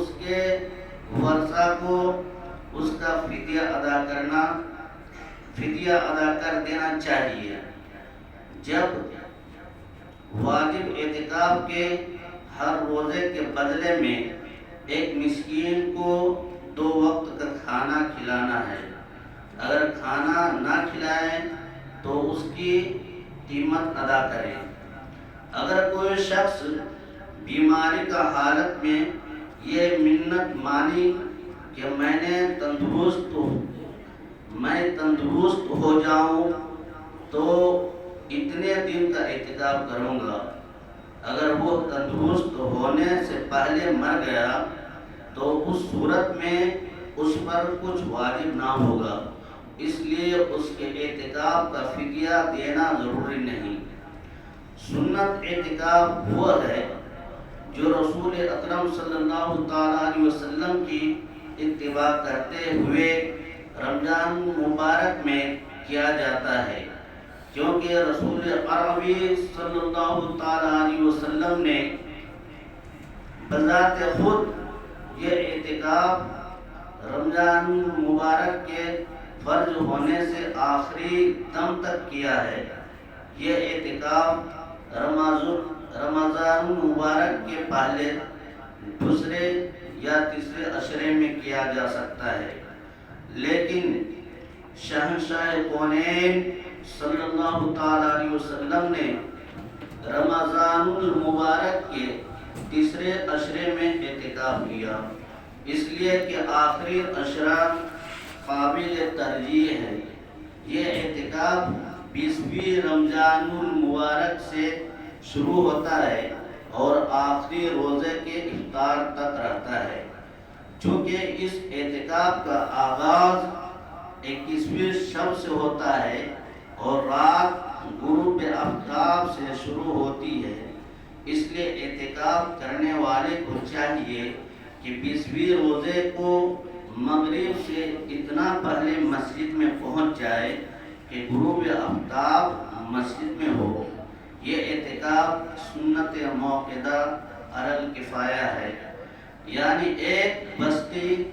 اس کے ورثہ کو اس کا فدیہ ادا کر دینا چاہیے۔ جب واجب اعتکاف کے ہر روزے کے بدلے میں ایک مسکین کو 2 وقت کا کھانا کھلانا ہے، اگر کھانا نہ کھلائیں تو اس کی قیمت ادا کریں۔ اگر کوئی شخص بیماری کا حالت میں یہ منت مانی کہ میں تندرست ہو جاؤں تو اتنے دن کا اعتکاف کروں گا، اگر وہ تندرست ہونے سے پہلے مر گیا تو اس صورت میں اس پر کچھ واجب نہ ہوگا، اس لیے اس کے اعتکاف کا فدیہ دینا ضروری نہیں۔ سنت اعتکاف وہ ہے جو رسول اکرم صلی اللہ علیہ وسلم کی اتباع کرتے ہوئے رمضان مبارک میں کیا جاتا ہے، کیونکہ رسول عربی صلی اللہ علیہ وسلم نے بذات خود یہ اعتکاف رمضان مبارک کے فرض ہونے سے آخری دم تک کیا ہے۔ یہ اعتکاف رمضان مبارک کے پہلے، دوسرے یا تیسرے عشرے میں کیا جا سکتا ہے، لیکن شہنشاہ کونین صلی اللہ علیہ وسلم نے رمضان المبارک کے تیسرے عشرے میں اعتکاف کیا، اس لیے کہ آخری عشرہ قابل ترجیح ہے۔ یہ اعتکاف 20ویں رمضان المبارک سے شروع ہوتا ہے اور آخری روزے کے افطار تک رہتا ہے۔ چونکہ اس اعتکاف کا آغاز 21ویں شب سے ہوتا ہے اور رات غروب آفتاب سے شروع ہوتی ہے، اس لیے اعتکاف کرنے والے کو چاہیے کہ 20ویں روزے کو مغرب سے اتنا پہلے مسجد میں پہنچ جائے کہ غروب آفتاب مسجد میں ہو۔ یہ اعتکاف سنت موقدہ علی الکفایہ ہے، یعنی ایک بستی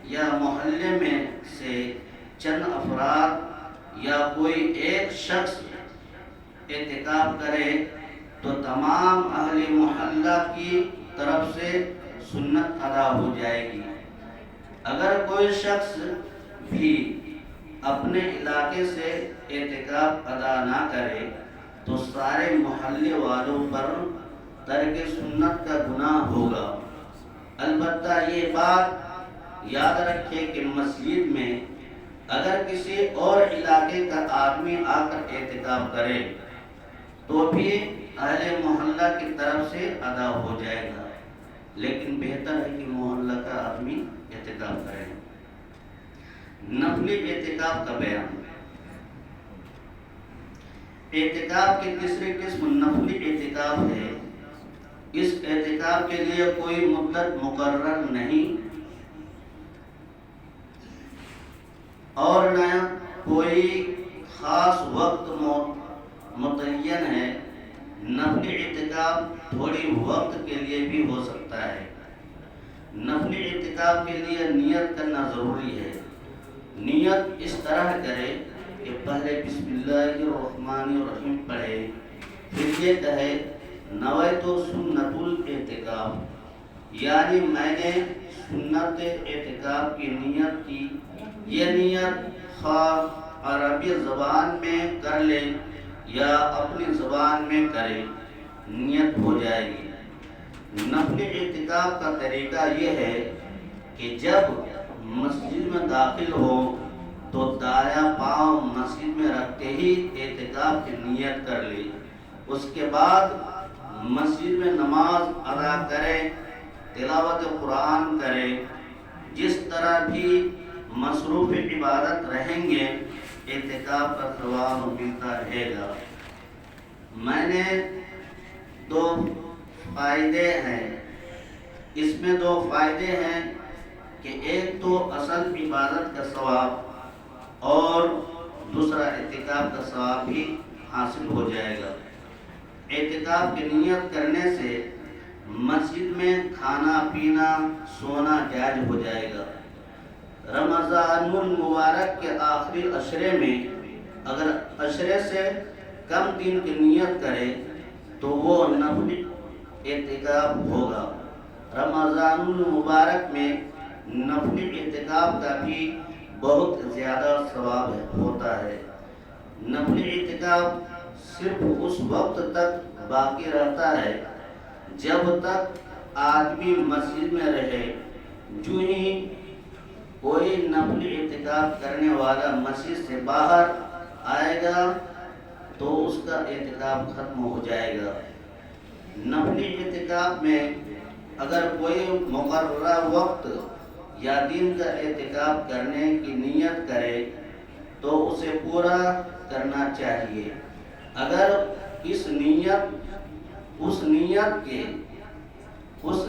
یا محلے میں سے چند افراد یا کوئی ایک شخص اعتکاف کرے تو تمام اہل محلہ کی طرف سے سنت ادا ہو جائے گی۔ اگر کوئی شخص بھی اپنے علاقے سے اعتکاف ادا نہ کرے تو سارے محلے والوں پر ترک سنت کا گناہ ہوگا۔ البتہ یہ بات یاد رکھے کہ مسجد میں اگر کسی اور علاقے کا آدمی آ کر اعتکاف کرے تو بھی اہل محلہ کی طرف سے ادا ہو جائے گا، لیکن بہتر ہے کہ محلہ کا آدمی اعتکاف کرے۔ نفلی اعتکاف کا بیان۔ اعتکاف کی تیسری قسم نفلی اعتکاف ہے۔ اس اعتکاف کے لیے کوئی مدت مقرر نہیں اور نہ کوئی خاص وقت متعین ہے۔ نفلی اعتکاف تھوڑی وقت کے لیے بھی ہو سکتا ہے۔ نفلی اعتکاف کے لیے نیت کرنا ضروری ہے۔ نیت اس طرح کرے کہ پہلے بسم اللہ الرحمن الرحیم پڑھے، پھر یہ کہے نویت سنت الاعتکاف، یعنی میں نے سنت اعتکاف کی نیت کی۔ یہ نیت خواہ عربی زبان میں کر لے یا اپنی زبان میں کرے، نیت ہو جائے گی۔ نفلی اعتکاف کا طریقہ یہ ہے کہ جب مسجد میں داخل ہو تو دایاں پاؤں مسجد میں رکھتے ہی اعتکاف کی نیت کر لے، اس کے بعد مسجد میں نماز ادا کرے، تلاوت قرآن کرے، جس طرح بھی مصروف عبادت رہیں گے اعتکاف کا ثواب ملتا رہے گا۔ میں نے 2 فائدے ہیں، اس میں 2 فائدے ہیں کہ ایک تو اصل عبادت کا ثواب اور دوسرا اعتکاف کا ثواب بھی حاصل ہو جائے گا۔ اعتکاف کی نیت کرنے سے مسجد میں کھانا پینا سونا جائز ہو جائے گا۔ رمضان المبارک کے آخری عشرے میں اگر عشرے سے کم دن کی نیت کرے تو وہ نفلی اعتکاف ہوگا۔ رمضان المبارک میں نفلی اعتکاف کا بھی بہت زیادہ ثواب ہوتا ہے۔ نفلی اعتکاف صرف اس وقت تک باقی رہتا ہے جب تک آدمی مسجد میں رہے۔ جو ہی کوئی نفلی اعتکاف کرنے والا مسجد سے باہر آئے گا تو اس کا اعتکاف ختم ہو جائے گا۔ نفلی اعتکاف میں اگر کوئی مقررہ وقت یا دن کا اعتکاف کرنے کی نیت کرے تو اسے پورا کرنا چاہیے۔ اگر اس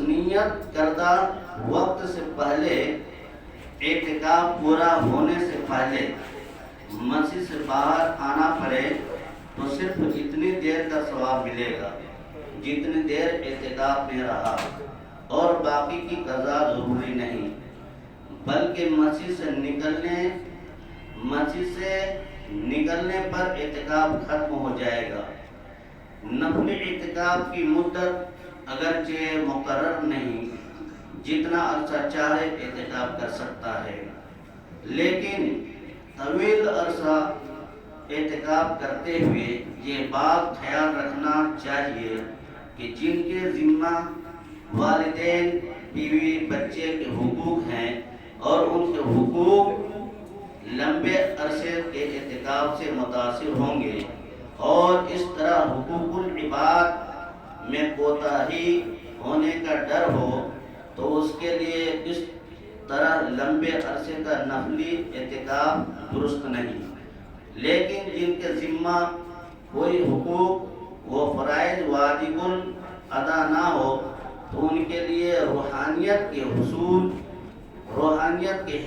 نیت کردہ وقت سے پہلے اعتکاف پورا ہونے سے پہلے مسجد سے باہر آنا پڑے تو صرف اتنی دیر کا ثواب ملے گا جتنی دیر اعتکاف میں رہا، اور باقی کی قضا ضروری نہیں، بلکہ مسجد سے نکلنے پر اعتکاف ختم ہو جائے گا۔ نفلی اعتکاف کی مدت اگرچہ مقرر نہیں، جتنا عرصہ چاہے اعتکاف کر سکتا ہے، لیکن طویل عرصہ اعتکاف کرتے ہوئے یہ بات خیال رکھنا چاہیے کہ جن کے ذمہ والدین، بیوی، بچے کے حقوق ہیں اور ان کے حقوق لمبے عرصے کے اعتکاف سے متاثر ہوں گے، اور اس طرح حقوق العباد میں کوتاہی ہونے کا ڈر ہو تو اس کے لیے اس طرح لمبے عرصے کا نفلی اعتکاف درست نہیں۔ لیکن جن کے ذمہ کوئی حقوق و فرائض واجب ادا نہ ہو تو ان کے لیے روحانیت کے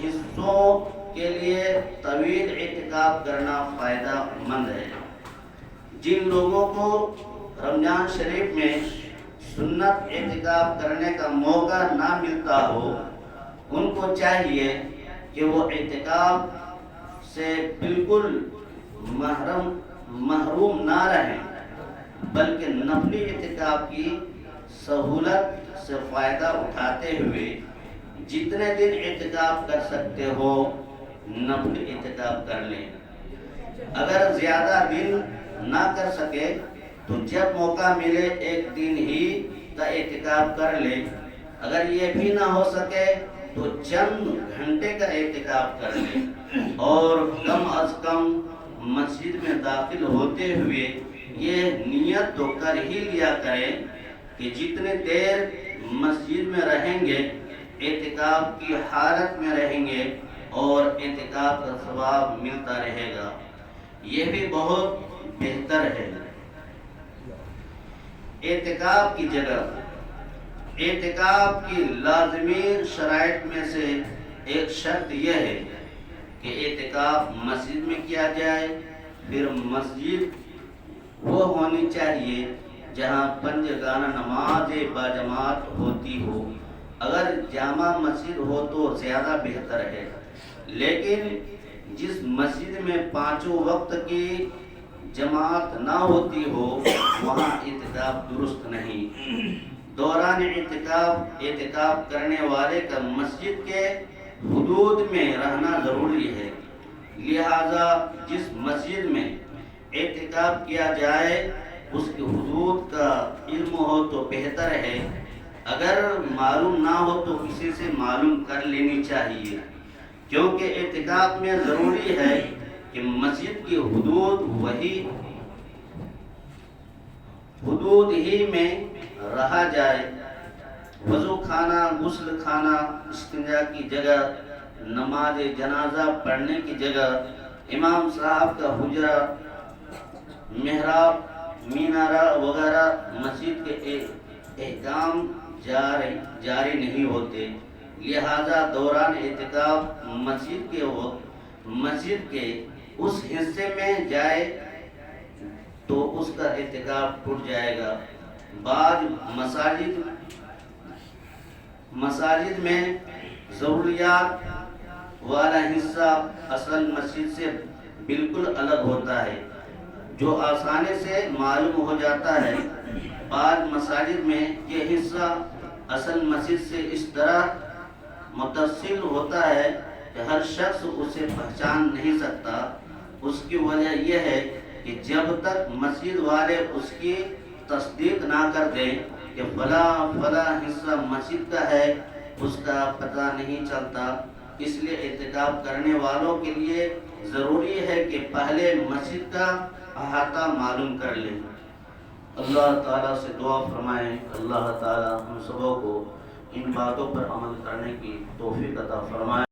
حصوں کے لیے طویل اعتکاف کرنا فائدہ مند ہے۔ جن لوگوں کو رمضان شریف میں سنت اعتکاف کرنے کا موقع نہ ملتا ہو، ان کو چاہیے کہ وہ اعتکاف سے بالکل محروم نہ رہیں، بلکہ نفلی اعتکاف کی سہولت سے فائدہ اٹھاتے ہوئے جتنے دن اعتکاف کر سکتے ہو نفلی اعتکاف کر لیں۔ اگر زیادہ دن نہ کر سکے تو جب موقع ملے ایک دن ہی کا اعتکاف کر لیں۔ اگر یہ بھی نہ ہو سکے تو چند گھنٹے کا اعتکاف کر لیں، اور کم از کم مسجد میں داخل ہوتے ہوئے یہ نیت تو کر ہی لیا کریں کہ جتنے دیر مسجد میں رہیں گے اعتکاف کی حالت میں رہیں گے اور اعتکاف کا ثواب ملتا رہے گا۔ یہ بھی بہت بہتر ہے۔ اعتکاف کی جگہ، اعتکاف کی لازمی شرائط میں سے ایک شرط یہ ہے کہ اعتکاف مسجد میں کیا جائے۔ پھر مسجد وہ ہونی چاہیے جہاں پنجگانہ نماز باجماعت ہوتی ہو۔ اگر جامع مسجد ہو تو زیادہ بہتر ہے، لیکن جس مسجد میں پانچوں وقت کی جماعت نہ ہوتی ہو وہاں اعتکاف درست نہیں۔ دوران اعتکاف کرنے والے کا مسجد کے حدود میں رہنا ضروری ہے، لہذا جس مسجد میں اعتکاف کیا جائے اس کی حدود کا علم ہو تو بہتر ہے۔ اگر معلوم نہ ہو تو کسی سے معلوم کر لینی چاہیے، کیونکہ اعتکاف میں ضروری ہے کہ مسجد کی حدود ہی میں رہا جائے۔ وضو خانہ، غسل خانہ، استنجا کی جگہ، نماز جنازہ پڑھنے کی جگہ، امام صاحب کا حجرہ، محراب، مینارہ وغیرہ مسجد کے احکام جاری نہیں ہوتے، لہذا دوران اعتکاف مسجد کے اس حصے میں جائے تو اس کا اعتکاف ٹوٹ جائے گا۔ بعض مساجد میں ضروریات والا حصہ اصل مسجد سے بالکل الگ ہوتا ہے، جو آسانی سے معلوم ہو جاتا ہے۔ بعض مساجد میں یہ حصہ اصل مسجد سے اس طرح متصل ہوتا ہے کہ ہر شخص اسے پہچان نہیں سکتا۔ اس کی وجہ یہ ہے کہ جب تک مسجد والے اس کی تصدیق نہ کر دیں کہ فلاں حصہ مسجد کا ہے، اس کا پتہ نہیں چلتا۔ اس لیے اعتکاف کرنے والوں کے لیے ضروری ہے کہ پہلے مسجد کا احاطہ معلوم کر لیں۔ اللہ تعالیٰ سے دعا فرمائیں، اللہ تعالیٰ ہم سبوں کو ان باتوں پر عمل کرنے کی توفیق عطا فرمائے۔